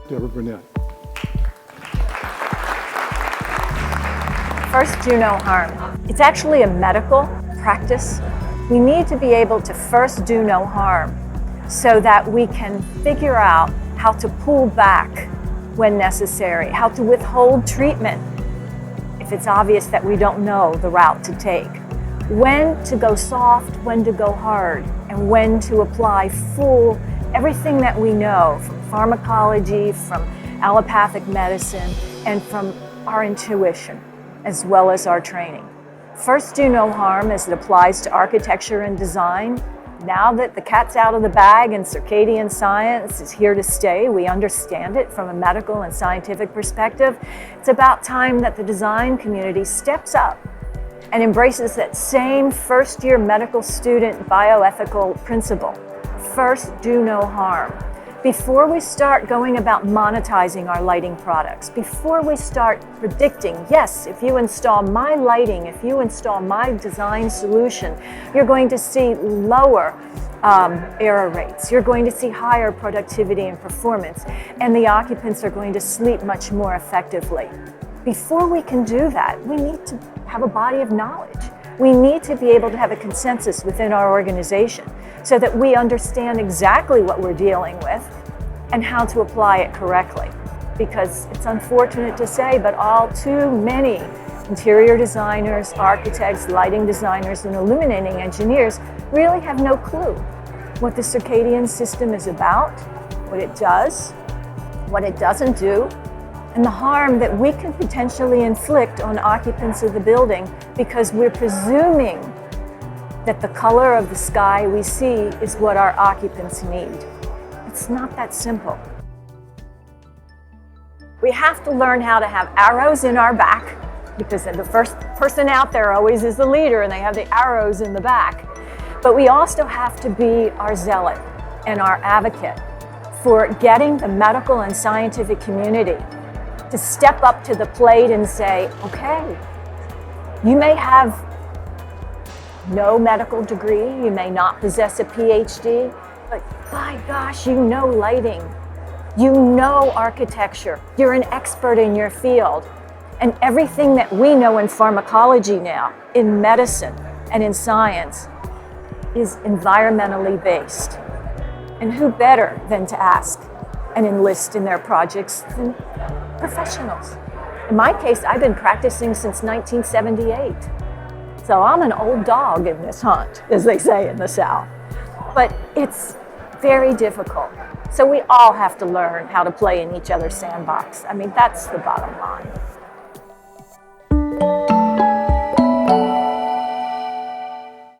Deborah Burnett. First, do no harm. It's actually a medical practice. We need to be able to first do no harm so that we can figure out how to pull back when necessary, how to withhold treatment if it's obvious that we don't know the route to take, when to go soft, when to go hard, and when to apply full everything that we know from pharmacology, from allopathic medicine, and from our intuition, as well as our training. First, do no harm as it applies to architecture and design. Now that the cat's out of the bag and circadian science is here to stay, we understand it from a medical and scientific perspective, it's about time that the design community steps up and embraces that same first-year medical student bioethical principle. First, do no harm. Before we start going about monetizing our lighting products, before we start predicting, yes, if you install my lighting, if you install my design solution, you're going to see lower error rates, you're going to see higher productivity and performance, and the occupants are going to sleep much more effectively. Before we can do that, we need to have a body of knowledge. We need to be able to have a consensus within our organization so that we understand exactly what we're dealing with and how to apply it correctly. Because it's unfortunate to say, but all too many interior designers, architects, lighting designers, and illuminating engineers really have no clue what the circadian system is about, what it does, what it doesn't do, and the harm that we can potentially inflict on occupants of the building because we're presuming that the color of the sky we see is what our occupants need. It's not that simple. We have to learn how to have arrows in our back, because the first person out there always is the leader and they have the arrows in the back. But we also have to be our zealot and our advocate for getting the medical and scientific community to step up to the plate and say, okay, you may have no medical degree, you may not possess a PhD, but by gosh, you know lighting, you know architecture, you're an expert in your field. And everything that we know in pharmacology now, in medicine and in science, is environmentally based. And who better than to ask and enlist in their projects than professionals? In my case, I've been practicing since 1978. So I'm an old dog in this hunt, as they say in the South. But it's very difficult. So we all have to learn how to play in each other's sandbox. I mean, that's the bottom line.